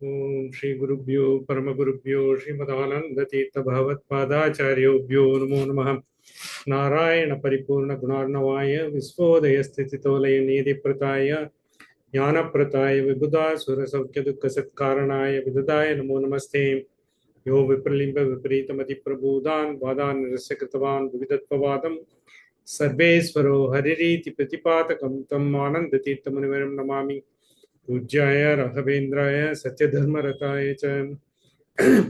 Om Shri Gurubhyo Paramagurubhyo Srimadhananda Tirtha Bhagavat-padacharyoभ्यो Namo Namaha Narayana Paripurna Gunarnavaya Visvodayasthititolaya Nidhi-prataya Jnana-prataya Vibhuda Surasaukya Dukkha Satkaranaya Vidudaya Namo Namaste Yo Vipralimba Viparithamati Prabhudan Vadan Rasakritavan Vividatvavadam Sarvesvaro Haririti Pratipatakam Tam Anandatirthamunivaram Namami पूज्याय राघवेन्द्राय सत्यधर्मरताय च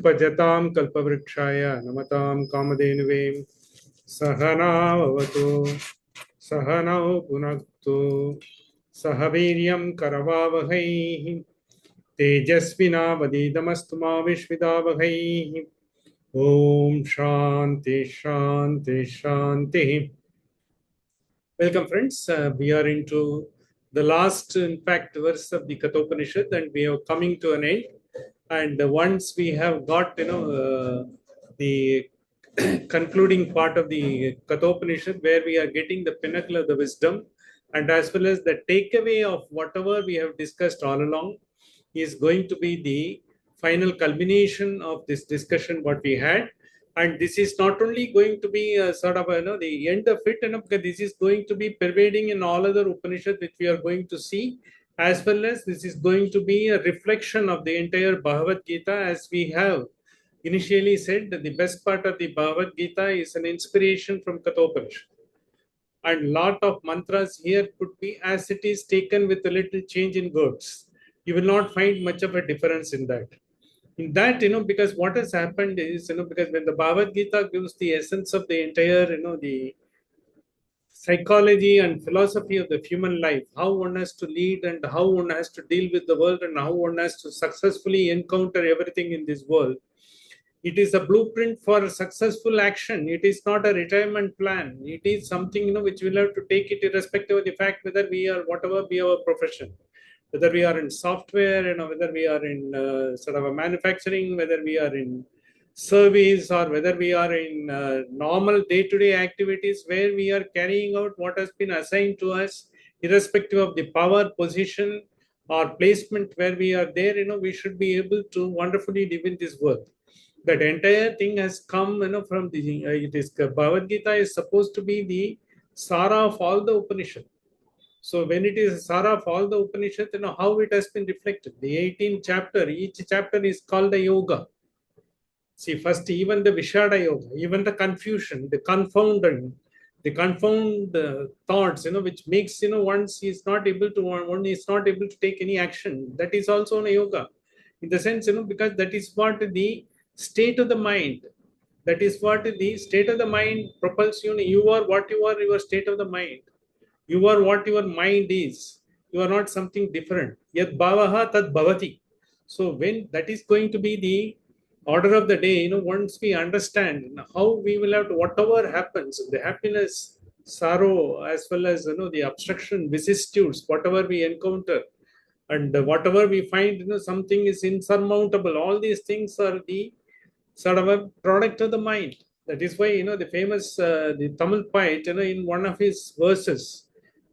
भजतां कल्पवृक्षाय नमतां कामधेनुवे सहना भवतु सहनौ पुनक्तु सह वीर्यं करवावहै तेजस्विनावधीतमस्तु मा विश्विदावहै ॐ शान्ति शान्ति शान्तिः. Welcome, friends. We are into the last, in fact, verse of the Kathopanishad, and we are coming to an end. And once we have got, the concluding part of the Kathopanishad, where we are getting the pinnacle of the wisdom, and as well as the takeaway of whatever we have discussed all along, is going to be the final culmination of this discussion what we had. And this is not only going to be a sort of the end of it, because this is going to be pervading in all other Upanishads which we are going to see, as well as this is going to be a reflection of the entire Bhagavad Gita. As we have initially said, that the best part of the Bhagavad Gita is an inspiration from Kathopanishad, and lot of mantras here could be as it is taken with a little change in words. You will not find much of a difference in that. In that, because what has happened is, because when the Bhagavad Gita gives the essence of the entire, the psychology and philosophy of the human life, how one has to lead and how one has to deal with the world and how one has to successfully encounter everything in this world. It is a blueprint for successful action. It is not a retirement plan. It is something, which we'll have to take it irrespective of the fact whether we are, whatever be our profession, whether we are in software, whether we are in sort of a manufacturing, whether we are in service, or whether we are in normal day-to-day activities where we are carrying out what has been assigned to us, irrespective of the power, position, or placement where we are there, we should be able to wonderfully live in this world. That entire thing has come, from the, it is, Bhagavad Gita is supposed to be the Sara of all the Upanishad. So when it is Sara of all the Upanishad, how it has been reflected. The 18th chapter, each chapter is called a yoga. See, first, even the Vishada yoga, even the confusion, the confounding, the confound thoughts, which makes, one is not able to take any action. That is also a yoga. In the sense, because that is what the state of the mind. That is what the state of the mind propels you. You are what you are, your state of the mind. You are what your mind is. You are not something different. Yad bhavaha tad bhavati. So when that is going to be the order of the day, once we understand how we will have to, whatever happens, the happiness, sorrow, as well as the obstruction, vicissitudes, whatever we encounter, and whatever we find, something is insurmountable. All these things are the sort of a product of the mind. That is why, the famous the Tamil poet, in one of his verses,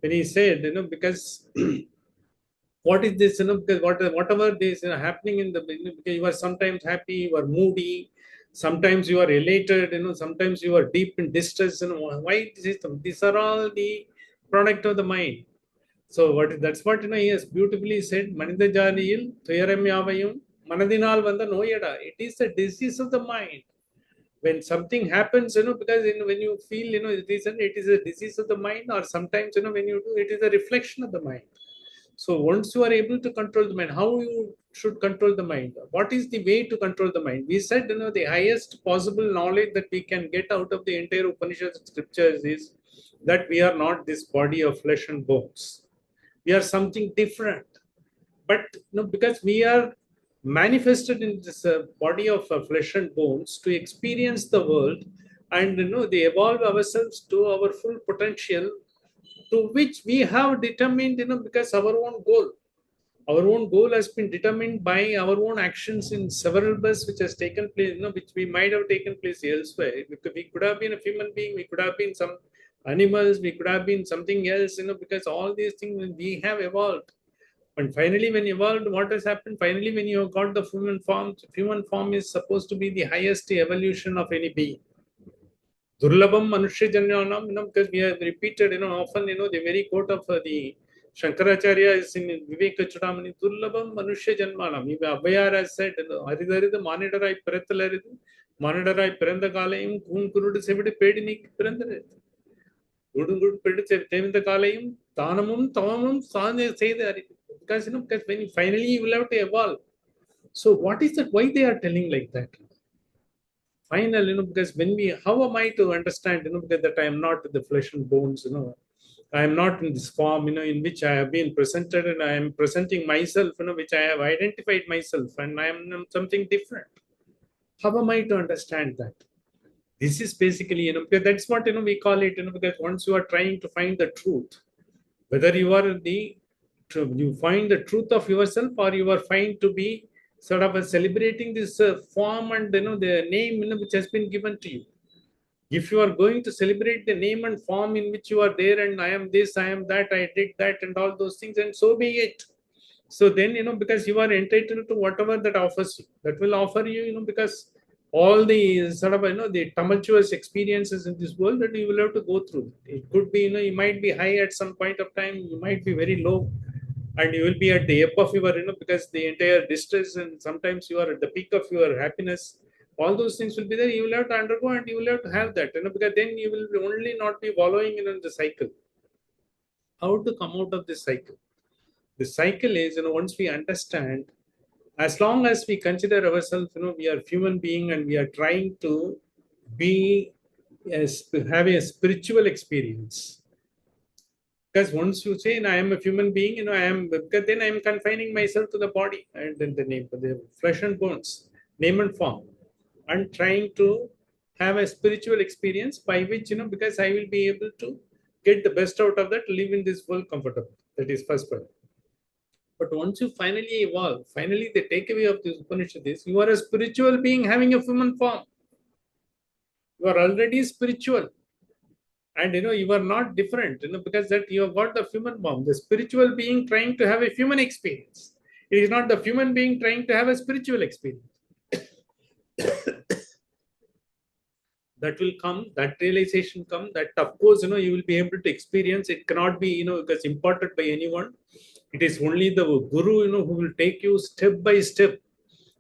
when he said, because what is this, because whatever this happening in the, because you are sometimes happy, you are moody, sometimes you are elated, sometimes you are deep in distress, why this is, these are all the product of the mind. So that's what he has beautifully said. Manitha Janiyil, Thuyaram Yavayum, Manadinal Vanda Noyada. It is the disease of the mind. When something happens, because when you feel, it is a disease of the mind, or sometimes, when you do, it is a reflection of the mind. So once you are able to control the mind, how you should control the mind? What is the way to control the mind? We said, the highest possible knowledge that we can get out of the entire Upanishad scriptures is that we are not this body of flesh and bones. We are something different. But because we are manifested in this body of flesh and bones to experience the world, and they evolve ourselves to our full potential, to which we have determined, because our own goal has been determined by our own actions in several births which has taken place, which we might have taken place elsewhere. We could have been a human being, we could have been some animals, we could have been something else, because all these things we have evolved. And finally, when evolved, what has happened? Finally, when you have got the human form is supposed to be the highest evolution of any being. Durlabam Manushya Janyanam, because we have repeated, often, the very quote of the Shankaracharya is in Viveka Chudamani, Durlabam Manushya Janmanam. Even Abhayar has said, Aridaridu, Manadarai Perathalaridu, Manadarai Perandakalayim, Kun Kurudu Sevidi Pedinik Perandare. Good Pedicate, the Kalayim, Tanamum, Tamamum, San, say that. Because, because when finally you will have to evolve. So, what is that? Why they are telling like that? Final, because when how am I to understand, because that I am not the flesh and bones, I am not in this form, in which I have been presented, and I am presenting myself, which I have identified myself, and I am something different. How am I to understand that? This is basically, because that's what, we call it, because once you are trying to find the truth, whether you are you find the truth of yourself, or you are find to be sort of celebrating this form and the name which has been given to you. If you are going to celebrate the name and form in which you are there, and I am this, I am that, I did that, and all those things, and so be it. So then, because you are entitled to whatever that offers you, that will offer you, because all the sort of, the tumultuous experiences in this world that you will have to go through. It could be, you might be high at some point of time, you might be very low, and you will be at the ebb of your, because the entire distress, and sometimes you are at the peak of your happiness. All those things will be there. You will have to undergo, and you will have to have that, because then you will only not be wallowing in the cycle. How to come out of this cycle? The cycle is, once we understand, as long as we consider ourselves, we are human being, and we are trying to be, have a spiritual experience. Because once you say, I am a human being, I am, because then I am confining myself to the body and then the name, the flesh and bones, name and form, and trying to have a spiritual experience by which, because I will be able to get the best out of that, live in this world comfortably. That is first point. But once you finally evolve, finally the takeaway of this Upanishad is, you are a spiritual being having a human form. You are already spiritual. And you are not different, because that you have got the human form, the spiritual being trying to have a human experience. It is not the human being trying to have a spiritual experience. That will come, that realization come, that of course, you will be able to experience. It cannot be, because imparted by anyone. It is only the Guru, who will take you step by step,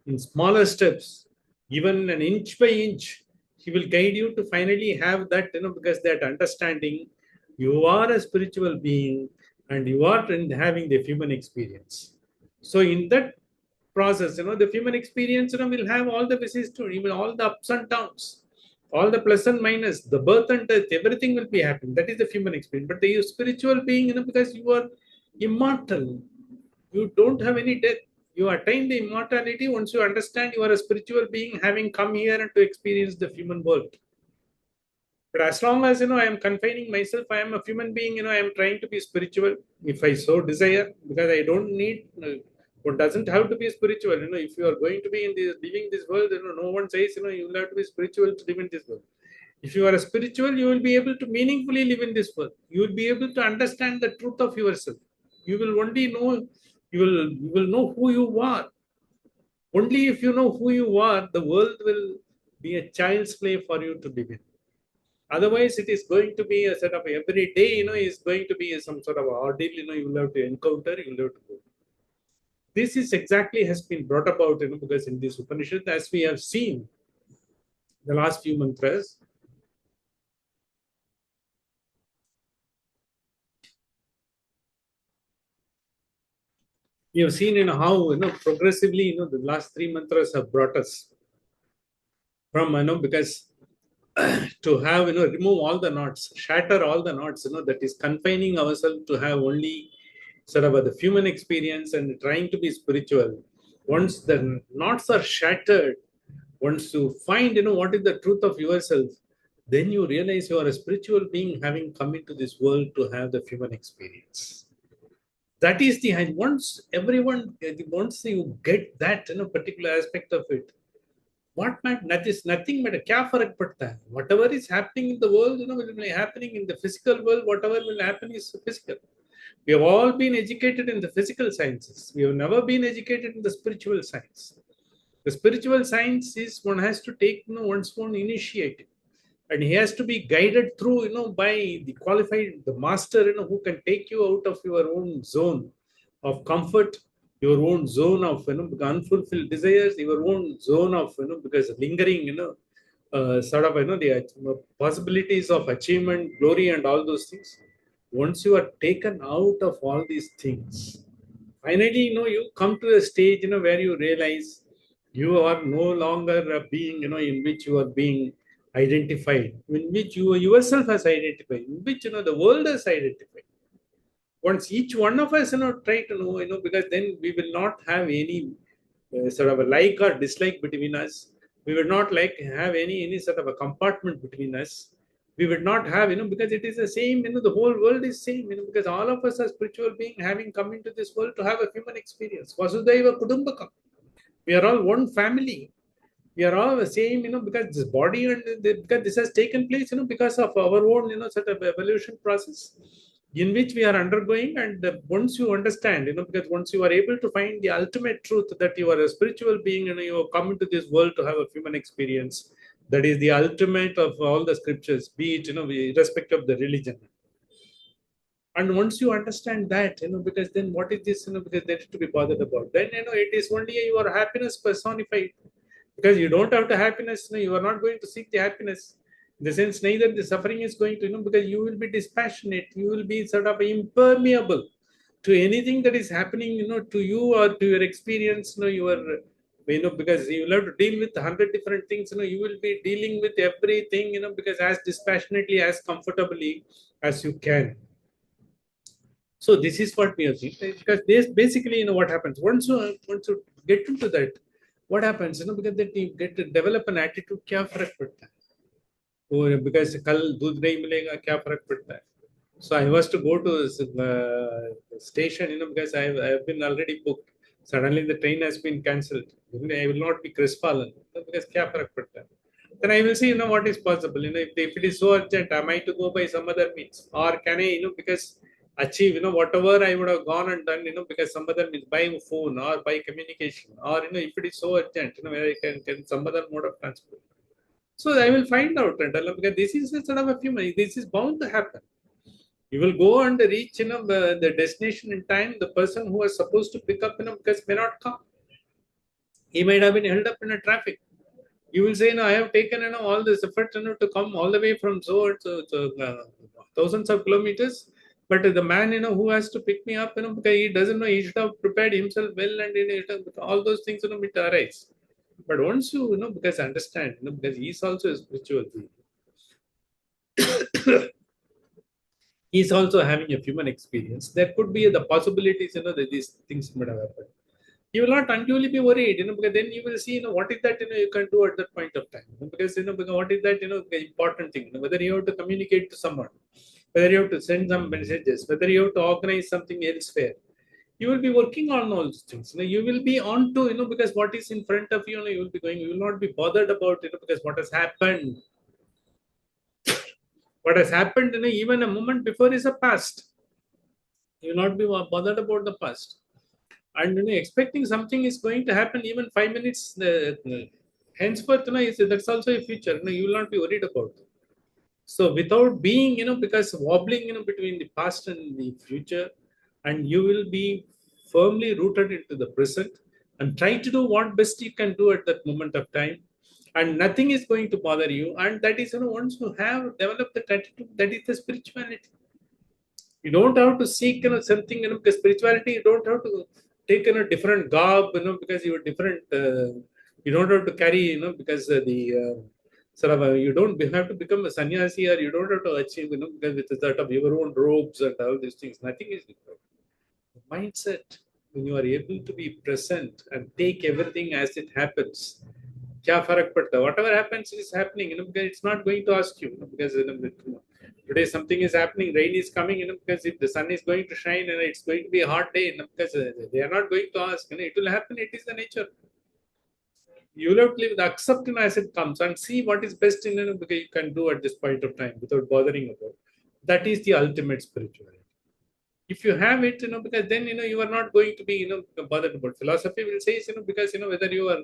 in smaller steps, even an inch by inch. He will guide you to finally have that, because that understanding, you are a spiritual being, and you are having the human experience. So in that process, the human experience, will have all the vicissitudes, even all the ups and downs, all the plus and minus, the birth and death, everything will be happening. That is the human experience. But the spiritual being, because you are immortal, you don't have any death. You attain the immortality once you understand you are a spiritual being having come here and to experience the human world. But as long as I am confining myself, I am a human being. I am trying to be spiritual. If I so desire, because I don't need. One doesn't have to be spiritual. If you are going to be in this living this world, no one says you will have to be spiritual to live in this world. If you are a spiritual, you will be able to meaningfully live in this world. You will be able to understand the truth of yourself. You will only know. You will know who you are. Only if you know who you are, the world will be a child's play for you to live in. Otherwise, it is going to be a sort of every day, is going to be some sort of ordeal, you will have to encounter, you will have to go. This is exactly has been brought about, because in this Upanishad, as we have seen the last few mantras, we have seen how progressively the last three mantras have brought us from because to have remove all the knots, shatter all the knots that is confining ourselves to have only sort of the human experience and trying to be spiritual. Once the knots are shattered, once you find what is the truth of yourself, then you realize you are a spiritual being having come into this world to have the human experience. That is the once everyone, once you get that particular aspect of it, what matters? That is nothing but क्या फर्क पड़ता है? Whatever is happening in the world, will be happening in the physical world. Whatever will happen is physical. We have all been educated in the physical sciences. We have never been educated in the spiritual science. The spiritual science is one has to take one's own initiative, and he has to be guided through by the qualified, the master who can take you out of your own zone of comfort, your own zone of unfulfilled desires, your own zone of because lingering sort of the possibilities of achievement, glory, and all those things. Once you are taken out of all these things, finally you come to a stage where you realize you are no longer a being in which you are being identified, in which you yourself has identified, in which the world has identified. Once each one of us try to know because then we will not have any sort of a like or dislike between us. We will not like have any sort of a compartment between us. We will not have because it is the same, the whole world is same, because all of us are spiritual being having come into this world to have a human experience. Vasudhaiva kudumbakam. We are all one family. We are all the same, because this body and because this has taken place, because of our own, sort of evolution process in which we are undergoing. And once you understand, because once you are able to find the ultimate truth that you are a spiritual being, you have come into this world to have a human experience. That is the ultimate of all the scriptures, be it, irrespective of the religion. And once you understand that, because then what is this, because there is to be bothered about, then, it is only your happiness personified. Because you don't have the happiness, you are not going to seek the happiness. In the sense, neither the suffering is going to, because you will be dispassionate, you will be sort of impermeable to anything that is happening, to you or to your experience, you are, because you will have to deal with 100 different things, you will be dealing with everything, because as dispassionately, as comfortably as you can. So this is what we have seen, because this basically, what happens once you get into that, what happens, because that you get to develop an attitude, क्या फर्क पड़ता है? Because कल दूध नहीं मिलेगा, क्या फर्क पड़ता है? So I was to go to the station, because I have been already booked. Suddenly the train has been cancelled. I will not be crestfallen, because क्या फर्क पड़ता है? Then I will see, what is possible. If it is so urgent, am I to go by some other means, or can I, because achieve, whatever I would have gone and done, because some other means, by phone or by communication, or if it is so urgent, where I can some other mode of transport. So I will find out, because this is a sort of a human. This is bound to happen. You will go and reach, the destination in time. The person who was supposed to pick up, because may not come. He might have been held up in a traffic. You will say, I have taken, all this effort, to come all the way from so thousands of kilometers. But the man, who has to pick me up, because he doesn't know, he should have prepared himself well, and all those things, it arise. But once you, because understand, because he is also a spiritual being. He is also having a human experience. There could be the possibilities, that these things might have happened. You will not unduly be worried, because then you will see, what is that, you can do at that point of time. Because, because what is that, the important thing, whether you have to communicate to someone, whether you have to send some messages, whether you have to organize something elsewhere. You will be working on all these things. You will be on to, because what is in front of you, you will be going, you will not be bothered about, because what has happened. What has happened, even a moment before is a past. You will not be bothered about the past. And expecting something is going to happen even 5 minutes henceforth, that's also a future. You will not be worried about it. So without being, because wobbling, between the past and the future, and you will be firmly rooted into the present and try to do what best you can do at that moment of time, and nothing is going to bother you. And that is, once you have developed the attitude, that is the spirituality. You don't have to seek, something, because spirituality, you don't have to take, different garb, because you are different. You don't have to carry, because the sort of you don't have to become a sannyasi, or you don't have to achieve, because with the sort of your own robes and all these things. Nothing is different. The mindset, when you are able to be present and take everything as it happens. क्या फर्क पड़ता है? Whatever happens is happening, because it's not going to ask you, because today something is happening, rain is coming, because if the sun is going to shine and it's going to be a hot day, because they are not going to ask, it will happen. It is the nature. You will have to live, accept, as it comes, and see what is best in, because you can do at this point of time without bothering about. That is the ultimate spirituality. If you have it, because then, you are not going to be, bothered about. Philosophy will say, because, whether you are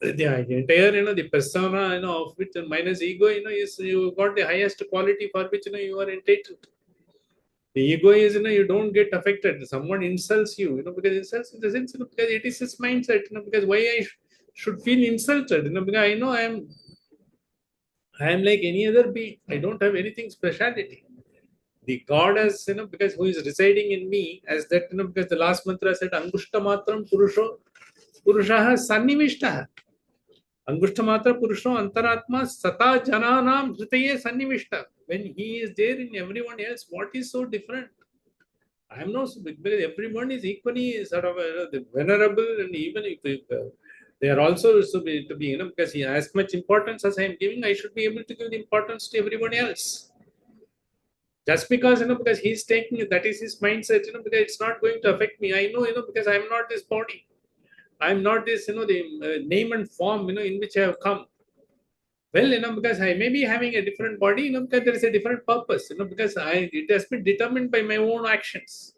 the entire, the persona, of which minus ego, is you got the highest quality for which, you are entitled. The ego is, you don't get affected. Someone insults you, because insults in the sense, because it is his mindset, because why I should feel insulted, because I am like any other being. I don't have anything speciality. The God has, because who is residing in me, as that, because the last mantra said, Angushta matram Purushaha Sannivishtaha. Angushtamatra Purusho Antaratma Sata Jananam Hritaye Sannivishta. When he is there in everyone else, what is so different? I am not so big, because everyone is equally sort of venerable, and even if they are also to be, because as much importance as I am giving, I should be able to give the importance to everyone else. Just because, because he's taking it, that is his mindset, because it's not going to affect me. I know, because I'm not this body. I'm not this, the name and form, in which I have come. Well, because I may be having a different body, because there is a different purpose, because it has been determined by my own actions.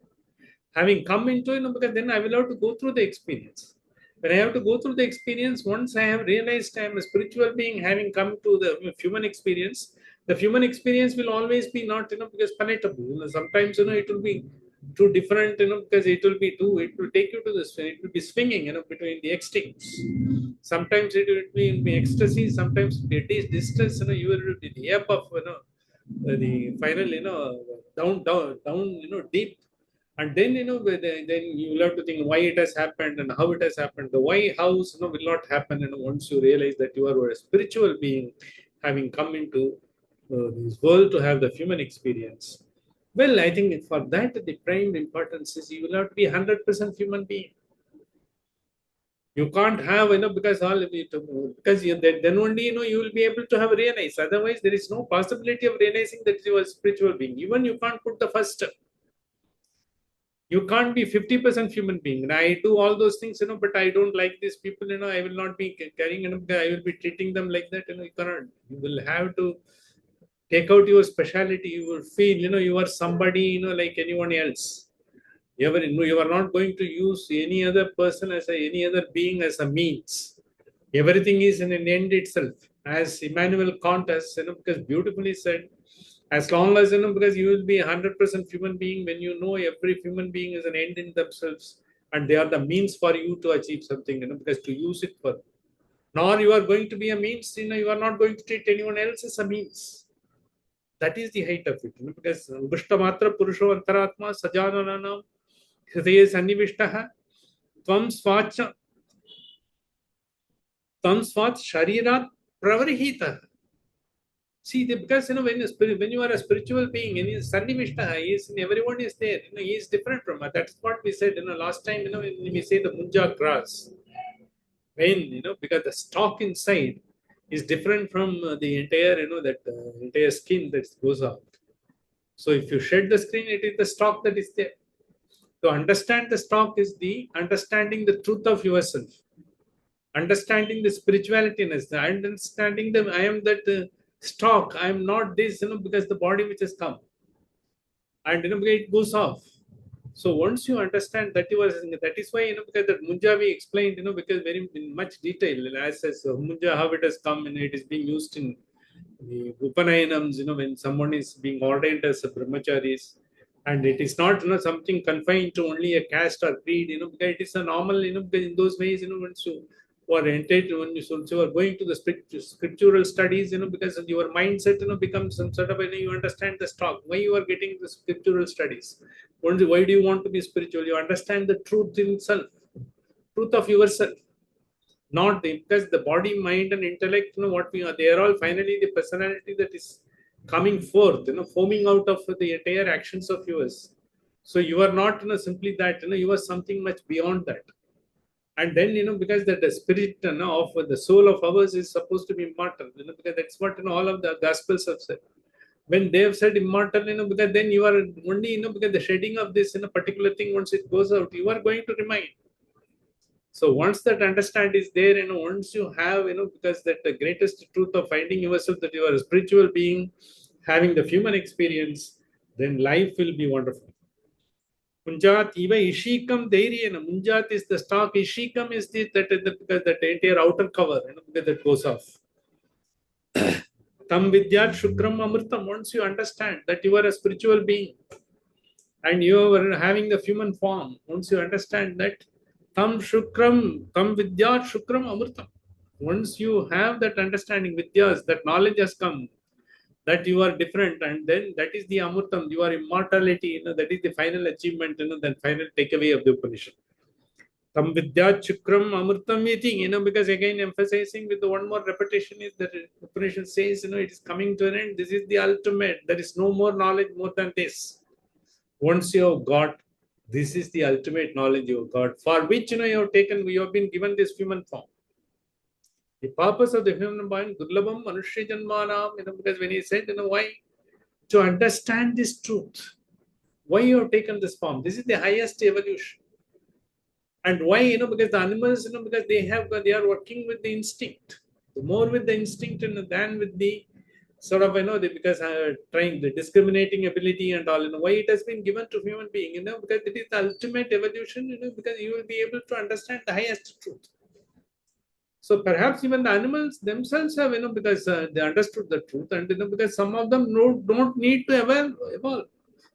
Having come into, because then I will have to go through the experience. When I have to go through the experience, once I have realized I am a spiritual being, having come to the human experience, the human experience will always be not, because palatable. Sometimes, it will be too different, because it will take you to this, it will be swinging, between the extremes. Sometimes it will be ecstasy, sometimes it is distance, you will be the ape of, the final, down, deep. And then, then you will have to think why it has happened and how it has happened. The why, hows, will not happen, once you realize that you are a spiritual being, having come into this world to have the human experience. Well, I think for that, the prime importance is you will have to be 100% human being. You can't have, because all of it, because then only, you will be able to have realized. Otherwise, there is no possibility of realizing that you are a spiritual being. Even you can't put the first step. You can't be 50% human being. And I do all those things, but I don't like these people, I will not be carrying, I will be treating them like that, you cannot. You will have to take out your speciality. You will feel, you are somebody, like anyone else. You are not going to use any other person any other being as a means. Everything is in an end itself. As Immanuel Kant has, because beautifully said, as long as, because you will be 100% human being, when you know every human being is an end in themselves, and they are the means for you to achieve something, because to use it for, nor you are going to be a means, you are not going to treat anyone else as a means. That is the height of it, because Gushtamatra Purusho Antaratma Sajananam Hridaye Sannivishtaha Tvam Svacha Tvam Swat Sharirat Pravarihita. See, because, when you are a spiritual being, and he's Sannivishta, everyone is there. He is different from us. That's what we said, last time, when we say the munja grass. When, because the stalk inside is different from the entire, that entire skin that goes out. So if you shed the skin, it is the stalk that is there. To understand the stalk is the understanding the truth of yourself. Understanding the spirituality, understanding that I am that stock, I am not this, because the body which has come, and it goes off. So once you understand that, that is why, because that munja we explained, because very in much detail, as munja, how it has come, and it is being used in the Upanayanams, when someone is being ordained as a brahmacharis, and it is not, something confined to only a caste or creed, because it is a normal, because in those ways, once you are entered, when you are going to the scriptural studies, because your mindset, becomes some sort of, you understand the stock, why you are getting the scriptural studies. Why do you want to be spiritual? You understand the truth in itself, truth of yourself. Not because the body, mind, and intellect, what we are, they are all finally the personality that is coming forth, foaming out of the entire actions of yours. So you are not, simply that, you are something much beyond that. And then, because the spirit, of the soul of ours is supposed to be immortal, because that's what, all of the gospels have said. When they have said immortal, because then you are only, because the shedding of this, particular thing, once it goes out, you are going to remain. So once that understand is there, once you have, because that the greatest truth of finding yourself, that you are a spiritual being, having the human experience, then life will be wonderful. Munjat Iva Ishikam Dairiyana. Munjat is the stock, Ishikam is because that entire outer cover, that goes off. Tam Vidyat Shukram Amritam. Once you understand that you are a spiritual being and you are having the human form, once you understand that Tam Vidyat Shukram Amritam. Once you have that understanding, Vidyas, that knowledge has come, that you are different, and then that is the Amritam, your immortality, that is the final achievement, the final takeaway of the Upanishad. Tam Vidyat Shukram Amritam Yati, because again emphasizing with the one more repetition is that Upanishad says, it is coming to an end. This is the ultimate. There is no more knowledge more than this. Once you have got, this is the ultimate knowledge you have got, for which you have been given this human form. The purpose of the human being, Durlabham Manushya Janmanam, because when he said, why? To understand this truth. Why you have taken this form? This is the highest evolution. And why? Because the animals, because they are working with the instinct. The more with the instinct than with the sort of, because trying the discriminating ability and all, why it has been given to human being, because it is the ultimate evolution, because you will be able to understand the highest truth. So perhaps even the animals themselves have, because they understood the truth, and because some of them don't need to evolve.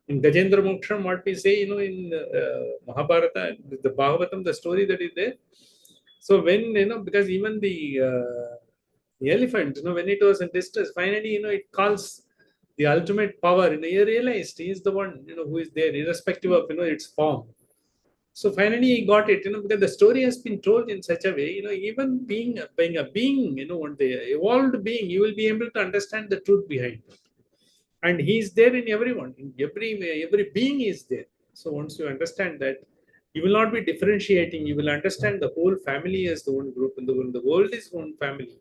In Gajendra Moksham, what we say, in Mahabharata, the Bhagavatam, the story that is there. So when, because even the elephant, when it was in distress, finally, it calls the ultimate power. He realized he is the one, who is there, irrespective of, its form. So finally, he got it, because the story has been told in such a way, even being a being, one day, evolved being, you will be able to understand the truth behind it. And he is there in everyone, in every being is there. So once you understand that, you will not be differentiating. You will understand the whole family as the one group, and the world is one family.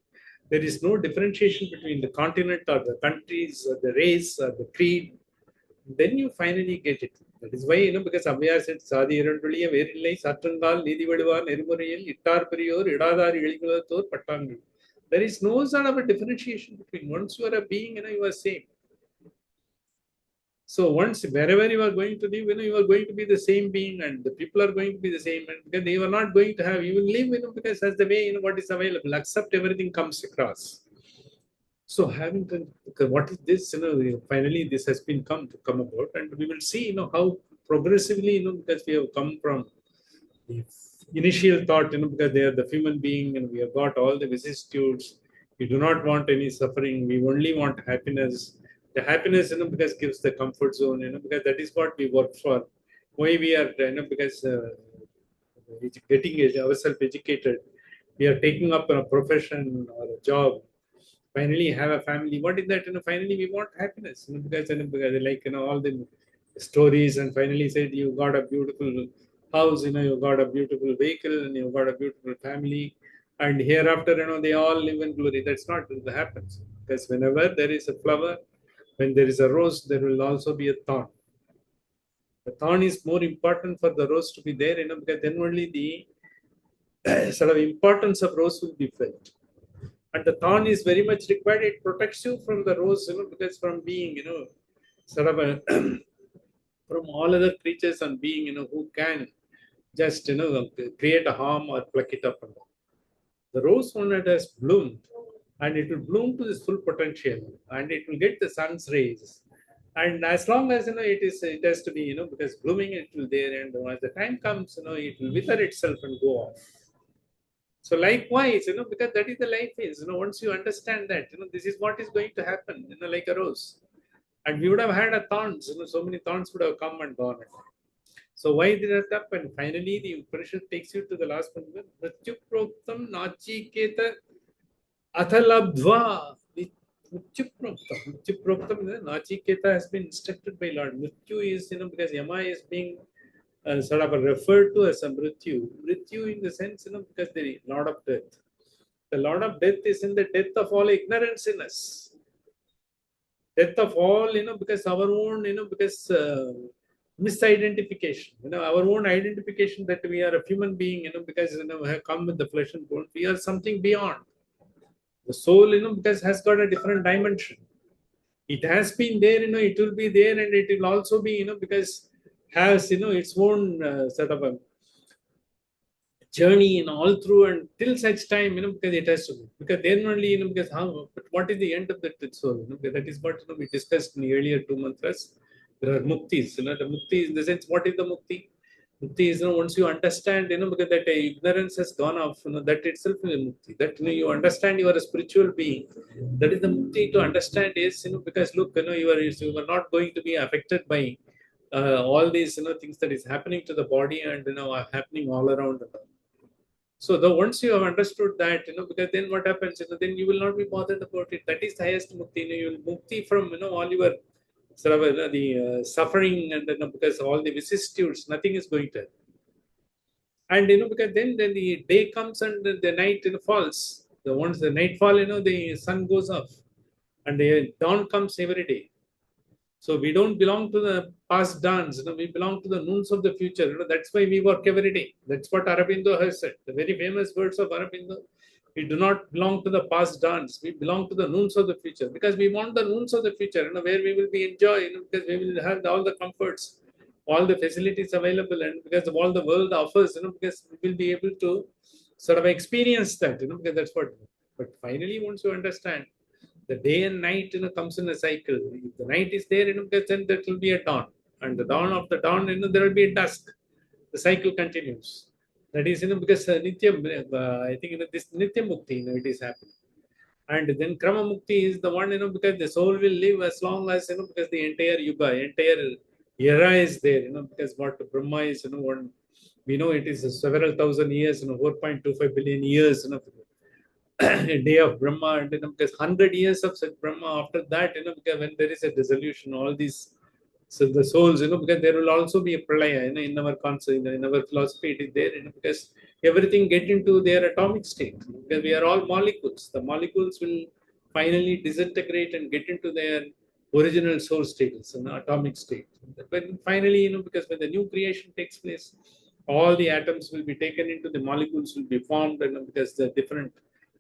There is no differentiation between the continent or the countries or the race or the creed. Then you finally get it. That is why, because Amaya said, Sadi Irandulia, Verilai, Satangal, Nidivadua, Nermuriel, Itar Perior, Idadar, Iligulator, Patangi. There is no sort of a differentiation between. Once you are a being, you are same. So once, wherever you are going to live, you are going to be the same being, and the people are going to be the same, and because they are not going to have, you will live, because that's the way, what is available, accept everything comes across. So having to, what is this, finally this has been come about, and we will see, how progressively, because we have come from the initial thought, because they are the human being, and we have got all the vicissitudes. We do not want any suffering. We only want happiness. The happiness, because gives the comfort zone, because that is what we work for. Why we are, because getting ourselves educated, we are taking up a profession or a job, finally have a family. What is that? Finally we want happiness, because, like, all the stories, and finally said you got a beautiful house, you got a beautiful vehicle, and you got a beautiful family, and hereafter, they all live in glory. That's not what happens, because whenever there is a flower, when there is a rose, there will also be a thorn. The thorn is more important for the rose to be there, because then only the sort of importance of rose will be felt. And the thorn is very much required. It protects you from the rose, because from being, sort of a from all other creatures and being, who can just, create a harm or pluck it up. And down. The rose one that has bloomed, and it will bloom to this full potential, and it will get the sun's rays. And as long as, it has to be, because blooming it will there, and as the time comes, it will wither itself and go off. So likewise, because that is the life is, once you understand that, this is what is going to happen, like a rose. And we would have had a thorns, so many thorns would have come and gone. So why did that happen? Finally, the Upanishad takes you to the last one. Mrityu proktam nachiketa athalabdva. Mrityu proktam, nachiketa has been instructed by Lord. Mrityu is, because Yama is being sort of referred to as a Mrityu. Mrityu in the sense, because the Lord of Death. The Lord of Death is in the death of all ignorance in us. Death of all, because our own, because misidentification, our own identification that we are a human being, because, we have come with the flesh and bone. We are something beyond. The soul, because has got a different dimension. It has been there, it will be there, and it will also be, because has, its own sort of a journey and all through and till such time, because it has to be. Because then only, because how, but what is the end of that soul? Because that is what, we discussed in the earlier two mantras. There are muktis, the mukti in the sense, what is the mukti? Mukti is, once you understand, because that ignorance has gone off, that itself is a mukti. That, you understand you are a spiritual being. That is the mukti to understand is, because look, you are not going to be affected by all these, things that is happening to the body and, are happening all around. So the once you have understood that, because then what happens, then you will not be bothered about it. That is the highest mukti. You will mukti from, all your sort of the suffering and, because all the vicissitudes, nothing is going to. And, because then the day comes and the night, falls. The once the night fall, the sun goes off, and the dawn comes every day. So we don't belong to the past dawns, we belong to the noons of the future. That's why we work every day. That's what Aurobindo has said. The very famous words of Aurobindo. We do not belong to the past dawns. We belong to the noons of the future because we want the noons of the future, where we will be enjoy, because we will have all the comforts, all the facilities available, and because of all the world offers, because we will be able to sort of experience that, because that's what. But finally, once you understand the day and night, comes in a cycle. If the night is there, then there will be a dawn, and the dawn of the dawn, there will be a dusk. The cycle continues. That is, because Nitya, I think, this Nitya Mukti, it is happening. And then Krama Mukti is the one, because the soul will live as long as, because the entire Yuga, entire era is there, because what Brahma is, one, we know it is several thousand years, 4.25 billion years, a day of Brahma, and, because 100 years of such Brahma, after that, because when there is a dissolution, all these, so the souls, because there will also be a pralaya, in our concept, in our philosophy, it is there, because everything get into their atomic state, because we are all molecules. The molecules will finally disintegrate and get into their original source status, atomic state. When finally, because when the new creation takes place, all the atoms will be taken into the molecules, will be formed, and, because the different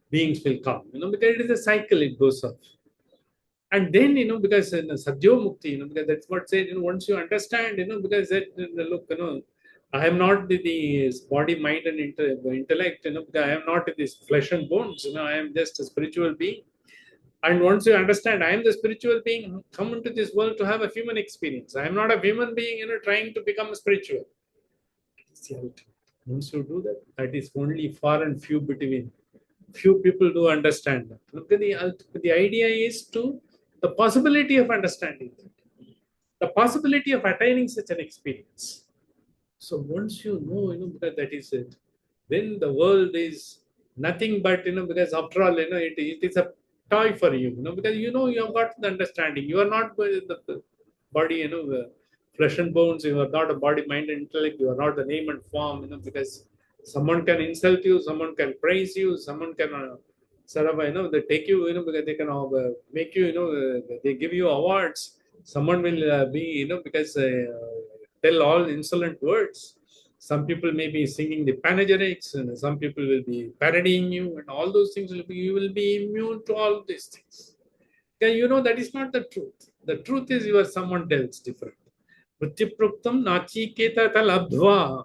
beings will come, because it is a cycle, it goes up. And then, because in Sadhyo Mukti, because that's what said, once you understand, because that, look, I am not the body, mind, and intellect, because I am not this flesh and bones, I am just a spiritual being. And once you understand, I am the spiritual being, come into this world to have a human experience. I am not a human being, trying to become spiritual. It's the ultimate. Once you do that, that is only far and few between. Few people do understand that. The idea is to the possibility of understanding that, the possibility of attaining such an experience. So once you know, that is it, then the world is nothing but, because after all, it is a toy for you, because you have got the understanding. You are not the body, the flesh and bones. You are not a body, mind, and intellect. You are not the name and form, because someone can insult you, someone can praise you, someone can sort of, they take you, because they can make you, they give you awards. Someone will be, because tell all insolent words. Some people may be singing the panegyrics, and some people will be parodying you, and all those things will be, you will be immune to all these things. Because that is not the truth. The truth is you are someone else different. Prityapruktam nachiketa talabdva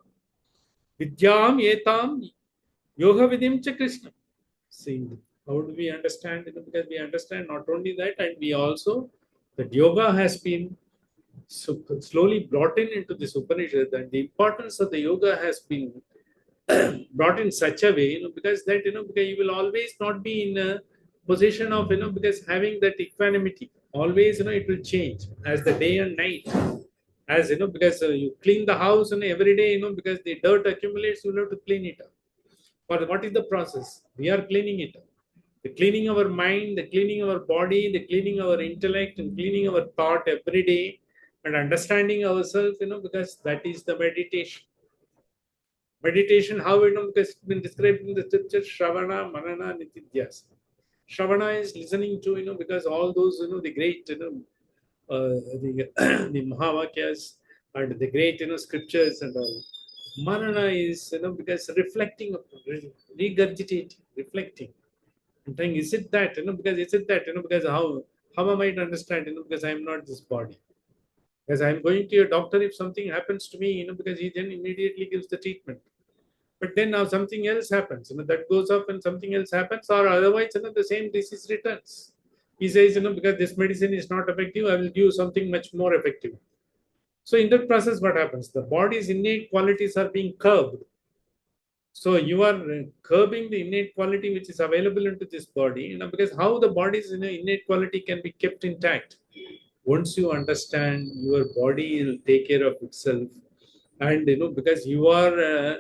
vidyam etam yoga vidim cha Krishna. See, how do we understand? Because we understand not only that, and we also, that yoga has been slowly brought into this Upanishad, and the importance of the yoga has been brought in such a way, because that, because you will always not be in a position of, because having that equanimity, always, it will change as the day and night. As because you clean the house, and every day, because the dirt accumulates, you have to clean it up. But what is the process? We are cleaning it up. The cleaning our mind, the cleaning our body, the cleaning our intellect, and cleaning our thought every day, and understanding ourselves, because that is the meditation. Meditation, how because it's been described in the scripture, Shravana, Manana, Nitidhyas. Shravana is listening to, because all those, the great, the, the Mahavakyas and the great, scriptures and all. Manana is, because reflecting, regurgitating, reflecting. I'm saying, is it that, because is it that, because how am I to understand, because I am not this body. As I'm going to a doctor, if something happens to me, because he then immediately gives the treatment. But then now something else happens, that goes up and something else happens, or otherwise, the same disease returns. He says, because this medicine is not effective, I will give something much more effective. So in that process, what happens? The body's innate qualities are being curbed. So you are curbing the innate quality which is available into this body, because how the body's innate quality can be kept intact. Once you understand, your body will take care of itself, and because you are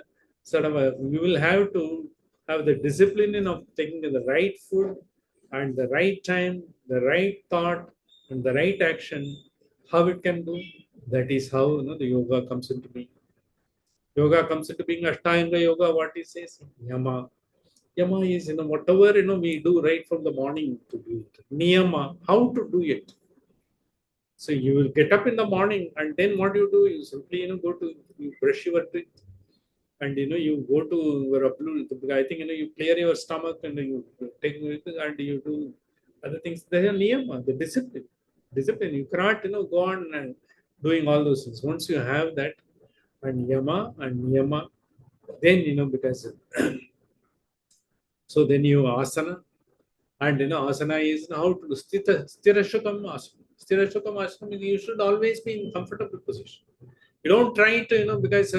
you will have to have the discipline of taking the right food and the right time, the right thought, and the right action. How it can do? That is how the yoga comes into being. Yoga comes into being. Ashtanga yoga, what it says, yama. Yama is whatever we do right from the morning to do it. Niyama, how to do it. So you will get up in the morning, and then what you do, you simply go to, you brush your teeth, and you go to your I think you clear your stomach, and you take and you do other things. There are niyama, the discipline. Discipline. You cannot go on and doing all those things. Once you have that, and yama and niyama, then because so then you asana. And asana is how to sthirashukam asana. Sthirashukam asana means you should always be in comfortable position. You don't try to, because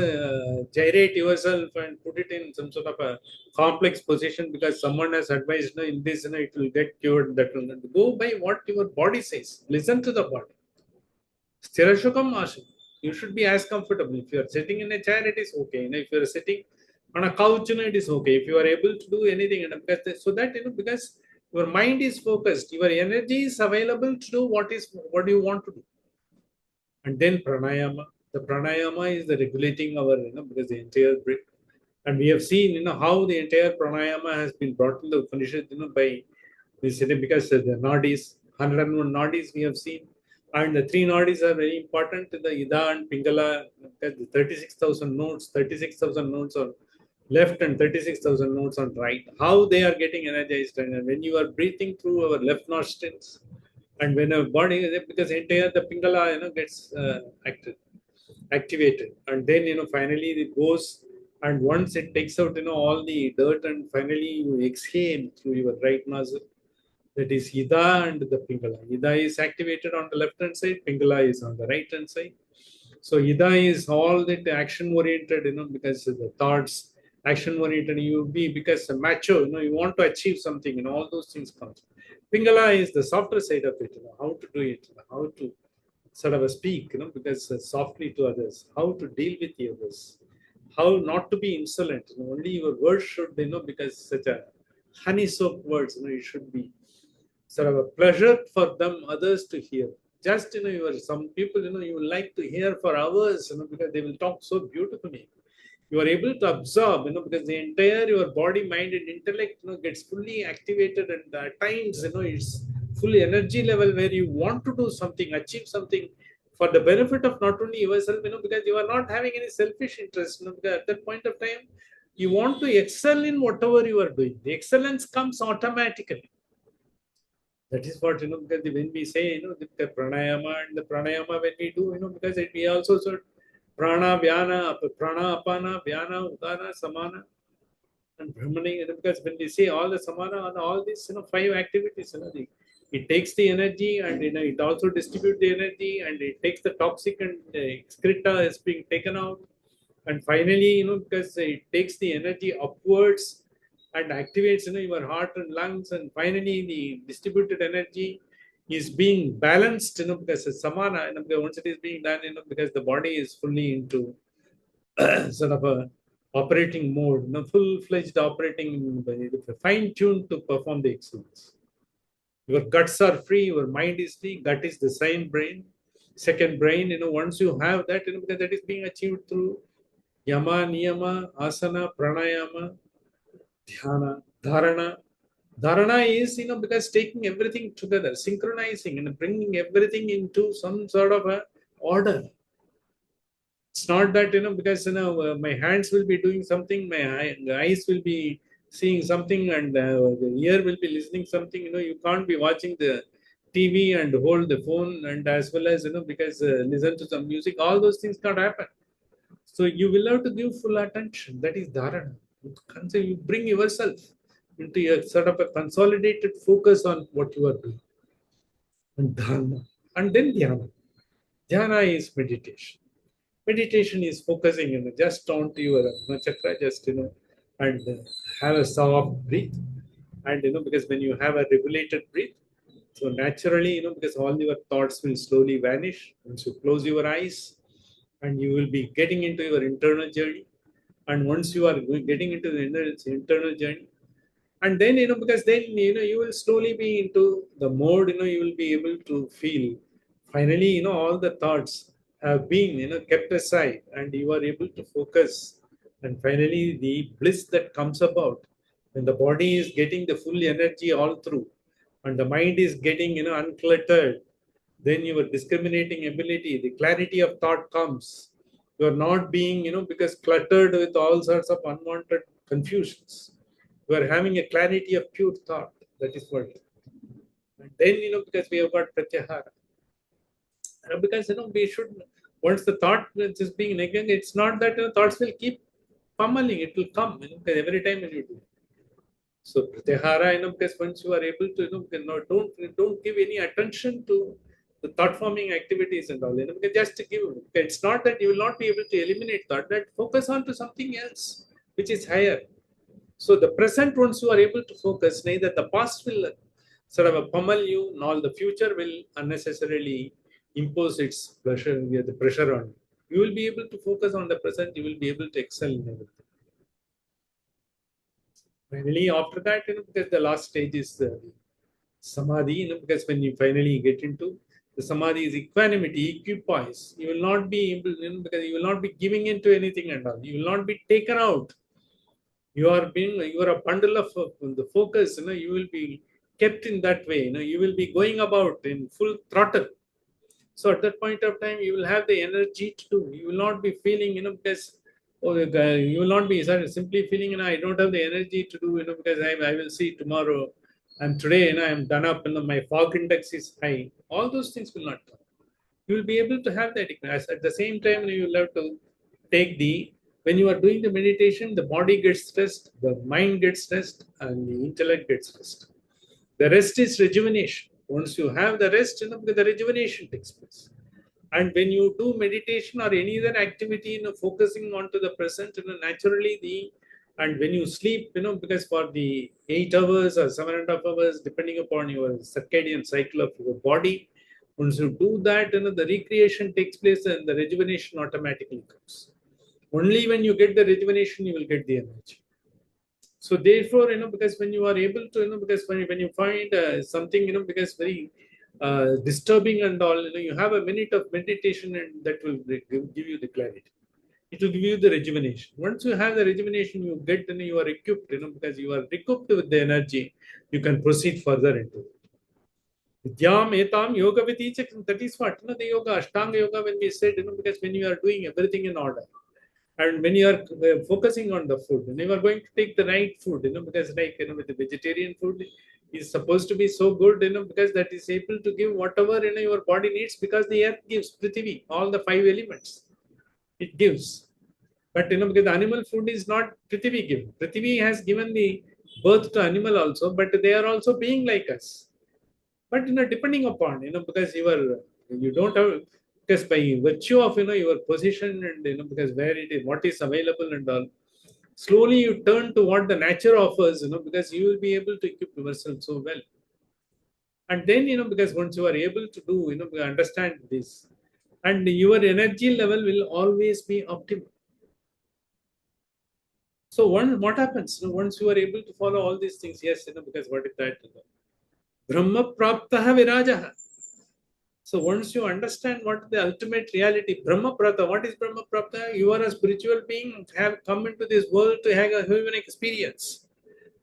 gyrate yourself and put it in some sort of a complex position because someone has advised, in this, it will get cured. That will not. Go by what your body says. Listen to the body. Sthirashukam asana. You should be as comfortable. If you are sitting in a chair, it is okay. If you are sitting on a couch, it is okay. If you are able to do anything, so that because your mind is focused, your energy is available to do what you want to do. And then pranayama. The pranayama is the regulating our, because the entire breath. And we have seen, how the entire pranayama has been brought in the Upanishad, by this, because the nadis, 101 nadis we have seen. And the three nadis are very important, the Ida and Pingala, the 36,000 notes, 36,000 notes on left and 36,000 notes on right. How they are getting energized. And when you are breathing through our left nostrils, and when our body, because entire the Pingala, gets activated, and then finally it goes, and once it takes out all the dirt, and finally you exhale through your right nostril. That is Ida and the Pingala. Ida is activated on the left hand side, Pingala is on the right hand side. So Ida is all that action oriented, because the thoughts action oriented. You be because macho, you want to achieve something, all those things comes. Pingala is the softer side of it, how to do it, how to sort of speak, because softly to others, how to deal with the others, how not to be insolent. Only your words should, because such a honey soap words, it should be sort of a pleasure for them, others to hear. Just, you are some people, you will like to hear for hours, because they will talk so beautifully. You are able to absorb, because the entire your body, mind, and intellect, gets fully activated, and at times, it's full energy level where you want to do something, achieve something for the benefit of not only yourself, because you are not having any selfish interest, because at that point of time, you want to excel in whatever you are doing. The excellence comes automatically. That is what, because when we say, the pranayama and the pranayama, when we do, because we also said prana, vyana, prana, apana, vyana, udana, samana, and brahmani, because when we say all the samana and all these, five activities, it takes the energy, and, it also distributes the energy, and it takes the toxic and excreta is being taken out. And finally, because it takes the energy upwards and activates, your heart and lungs, and finally the distributed energy is being balanced, because it's samana, because once it is being done, because the body is fully into sort of a operating mode, full-fledged operating, fine-tuned to perform the excellence. Your guts are free, your mind is free, gut is the same brain, second brain, once you have that, because that is being achieved through yama, niyama, asana, pranayama, dhyana, dharana. Dharana is, because taking everything together, synchronizing and bringing everything into some sort of a order. It's not that, because, my hands will be doing something, my eyes will be seeing something, and the ear will be listening something. You can't be watching the TV and hold the phone, and as well as because listen to some music, all those things can't happen. So you will have to give full attention. That is dharana. You bring yourself into a sort of a consolidated focus on what you are doing. And dharana. And then dhyana. Dhyana is meditation. Meditation is focusing just onto your chakra, just and have a soft breathe. And because when you have a regulated breath, so naturally, because all your thoughts will slowly vanish once you close your eyes, and you will be getting into your internal journey. And once you are getting into the internal journey, and then because then you will slowly be into the mode, you will be able to feel finally all the thoughts have been kept aside, and you are able to focus. And finally the bliss that comes about when the body is getting the full energy all through, and the mind is getting uncluttered, then your discriminating ability, the clarity of thought comes. You are not being because cluttered with all sorts of unwanted confusions. You are having a clarity of pure thought. That is what. And then because we have got pratyahara. Because we should, once the thought is being negated, it's not that thoughts will keep pummeling. It will come because every time when you do. So pratyahara, because once you are able to don't give any attention to the thought forming activities and all. Because just to give, it's not that you will not be able to eliminate thought. That focus on to something else which is higher. So the present, once you are able to focus, neither the past will sort of pummel you, nor the future will unnecessarily impose its the pressure on you. You will be able to focus on the present. You will be able to excel in everything. Finally, after that, because the last stage is the samadhi, because when you finally get into the samadhi is equanimity, equipoise. You will not be able, because you will not be giving into anything and all. You will not be taken out. You are a bundle of the focus. You will be kept in that way. You will be going about in full throttle. So at that point of time, you will have the energy to do. You will not be feeling, because you will not be simply feeling, I don't have the energy to do, because I will see tomorrow. And today, I'm done up, my fog index is high. All those things will not come. You will be able to have that. At the same time, you will have to take when you are doing the meditation, the body gets stressed, the mind gets stressed, and the intellect gets stressed. The rest is rejuvenation. Once you have the rest, the rejuvenation takes place. And when you do meditation or any other activity, focusing onto the present, naturally and when you sleep, because for the 8 hours or 7.5 hours, depending upon your circadian cycle of your body, once you do that, the recreation takes place and the rejuvenation automatically comes. Only when you get the rejuvenation, you will get the energy. So therefore, because when you are able to, because when you find something, because very disturbing and all, you have a minute of meditation and that will give you the clarity. It will give you the rejuvenation. Once you have the rejuvenation, you get, you are equipped, because you are equipped with the energy, you can proceed further into it. Vidyam etam yoga vidichak, that is what, the yoga, Ashtanga yoga, when we said, because when you are doing everything in order, and when you are focusing on the food, and you are going to take the right food, because with the vegetarian food is supposed to be so good, because that is able to give whatever your body needs, because the earth gives Prithvi, all the 5 elements it gives. But because the animal food is not Prithvi given. Prithvi has given the birth to animal also, but they are also being like us. But depending upon because you don't have, because by virtue of your position and because where it is, what is available and all, slowly you turn to what the nature offers, because you will be able to equip yourself so well. And then because once you are able to do, understand this, and your energy level will always be optimal. So what happens once you are able to follow all these things? Yes, because what is that? Brahma praptaha virajaha. So once you understand what the ultimate reality, Brahma Prapta, what is Brahma Prapta? You are a spiritual being, have come into this world to have a human experience.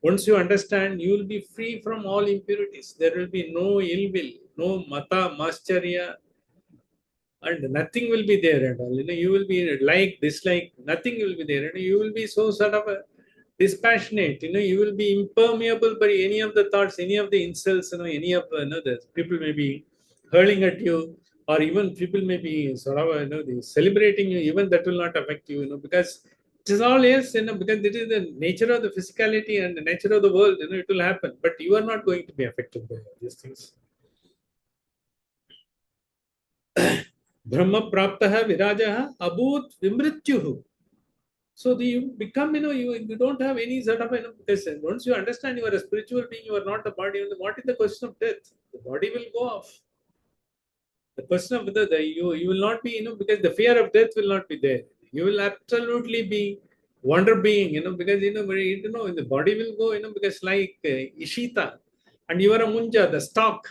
Once you understand, you will be free from all impurities. There will be no ill will, no mata, mascharya, and nothing will be there at all. You will be like, dislike, nothing will be there. And you will be so sort of dispassionate, you will be impermeable by any of the thoughts, any of the insults, any of the people may be hurling at you, or even people may be sort of celebrating you, even that will not affect you, because it is all, yes, because it is the nature of the physicality and the nature of the world, it will happen, but you are not going to be affected by these things. Brahma praptaha virajaha abhut vimrityuhu. So you become, you don't have any sort of, because once you understand you are a spiritual being, you are not a body. What is the question of death? The body will go off. The question of whether you will not be, because the fear of death will not be there. You will absolutely be wonder being, because the body will go, because like Ishita, and you are a Munja, the stock.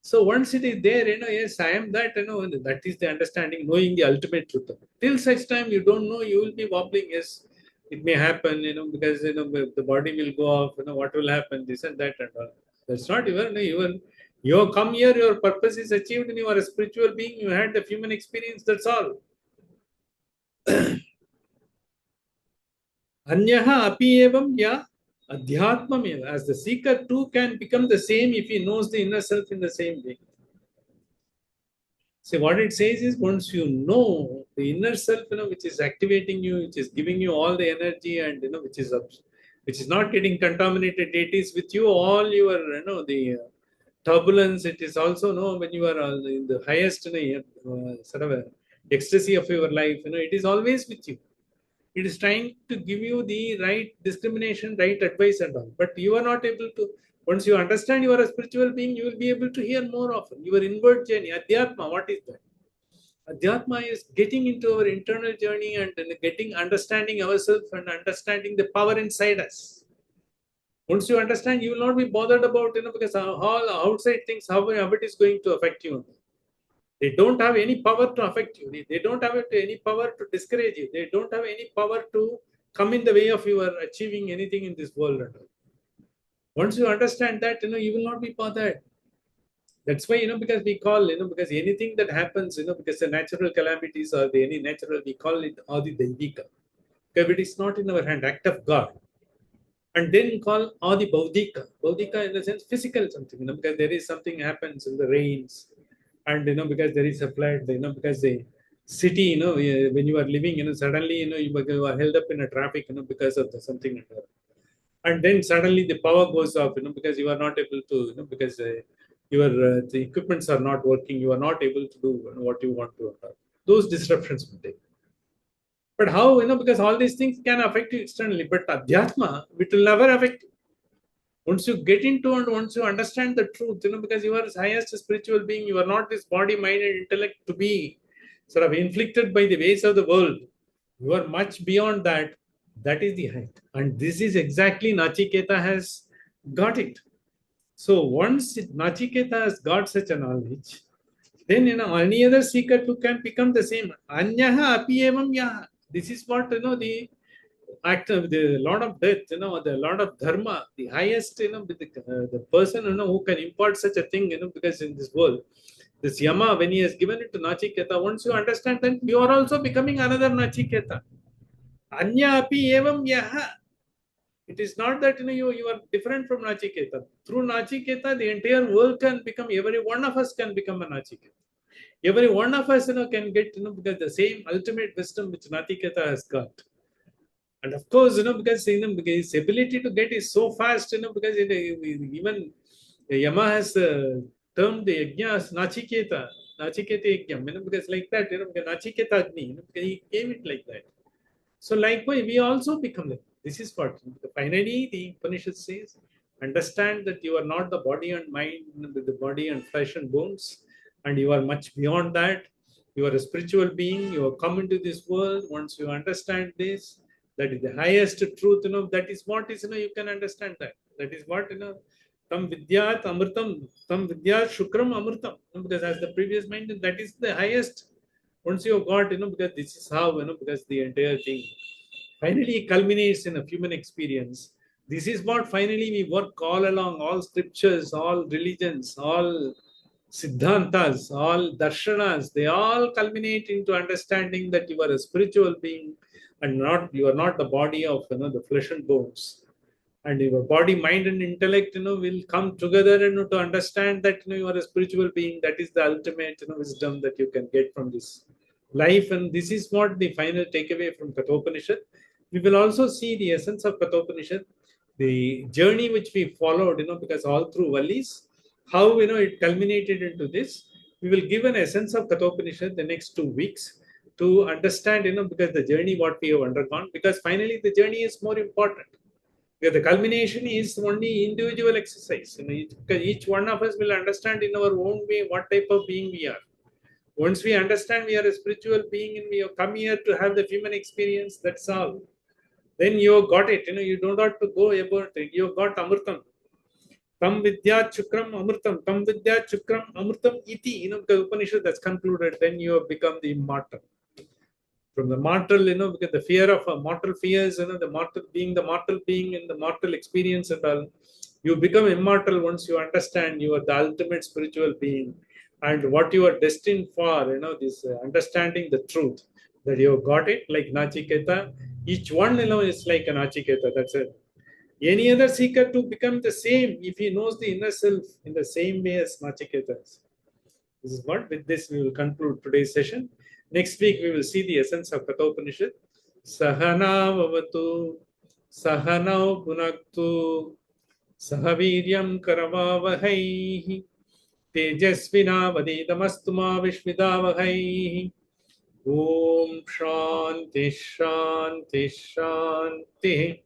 So once it is there, yes, I am that, that is the understanding, knowing the ultimate truth. Till such time you don't know, you will be wobbling. Yes, it may happen, because the body will go off, what will happen, this and that and all. That's not even you have come here, your purpose is achieved, and you are a spiritual being, you had the human experience, that's all. Anyaha api evam ya adhyatmam eva. As the seeker too can become the same if he knows the inner self in the same way. See, what it says is, once you know the inner self, which is activating you, which is giving you all the energy, and which is not getting contaminated. It is with you all your, the turbulence. It is also, when you are in the highest, sort of ecstasy of your life. It is always with you. It is trying to give you the right discrimination, right advice, and all. But you are not able to. Once you understand you are a spiritual being, you will be able to hear more often. Your inward journey, Adhyatma, what is that? Adhyatma is getting into our internal journey and getting understanding ourselves and understanding the power inside us. Once you understand, you will not be bothered about, because all outside things, how it is going to affect you. They don't have any power to affect you. They don't have any power to discourage you. They don't have any power to come in the way of your achieving anything in this world. Once you understand that, you will not be bothered. That's why, because we call, because anything that happens, because the natural calamities or any natural, we call it Adi Daivika. Because it is not in our hand, act of God. And then call Adi Baudika. Baudika in the sense physical something, because there is something happens in the rains. And, because there is a flood, because the city, when you are living, suddenly, you are held up in a traffic, because of something. And then suddenly the power goes off, because you are not able to, because your the equipments are not working, you are not able to do what you want to. Those disruptions will take. But how, because all these things can affect you externally, but Adhyatma, it will never affect you. Once you get into and once you understand the truth, because you are the highest spiritual being, you are not this body, mind, and intellect to be sort of inflicted by the ways of the world. You are much beyond that. That is the height. And this is exactly Nachiketa has got it. So once Nachiketa has got such a knowledge, then any other seeker too can become the same. Anyaha api evam yaha. This is what the act of the Lord of Death, the Lord of Dharma, the highest, the person, who can impart such a thing, because in this world, this Yama, when he has given it to Nachiketa, once you understand that, you are also becoming another Nachiketa. Anya api evam yaha. It is not that you are different from Nachiketa. Through Nachiketa, the entire world can become, every one of us can become a Nachiketa. Every one of us can get, because the same ultimate wisdom which Nachiketa has got. And of course, because his ability to get is so fast, because even Yama has termed the yajna as Nachiketa, Nachiketa yajna, because like that, because Nachiketa Agni, because he gave it like that. So likewise, we also become like this is what finally the Upanishad says. Understand that you are not the body and mind, the body and flesh and bones, and you are much beyond that. You are a spiritual being. You have come into this world. Once you understand this, that is the highest truth. That is what is. You can understand that. That is what Tam vidyat amritam, tam vidyat shukram amritam. Because as the previous mentioned, that is the highest. Once you have got, because this is how, because the entire thing finally culminates in a human experience. This is what finally we work all along, all scriptures, all religions, all siddhantas, all darshanas, they all culminate into understanding that you are a spiritual being and not you are not the body of the flesh and bones. And your body, mind, and intellect will come together to understand that you are a spiritual being. That is the ultimate wisdom that you can get from this life. And this is what the final takeaway from Kathopanishad. We will also see the essence of Kathopanishad, the journey which we followed, because all through Vallis, how it culminated into this. We will give an essence of Kathopanishad the next 2 weeks to understand, because the journey what we have undergone, because finally the journey is more important. Because the culmination is only individual exercise. Each one of us will understand in our own way what type of being we are. Once we understand we are a spiritual being and we have come here to have the human experience, that's all. Then you got it. You don't have to go about it. You got Amritam. Tam Vidya Chukram Amritam. Tam Vidya Chukram Amritam Iti. Because Upanishad that's concluded. Then you have become the immortal. From the mortal, because the fear of mortal fears, the mortal being in the mortal experience and all, you become immortal once you understand you are the ultimate spiritual being and what you are destined for, this understanding the truth that you have got it, like Nachiketa. Each one, is like a Nachiketa. That's it. Any other seeker to become the same if he knows the inner self in the same way as Nachiketa. This is what, with this, we will conclude today's session. Next week, we will see the essence of Kathopanishad. Sahana vavatu, sahanau punaktu, sahaviryam karavavahai, tejasvina vadidamastuma vishvidavahai. Om Shanti Shanti Shanti.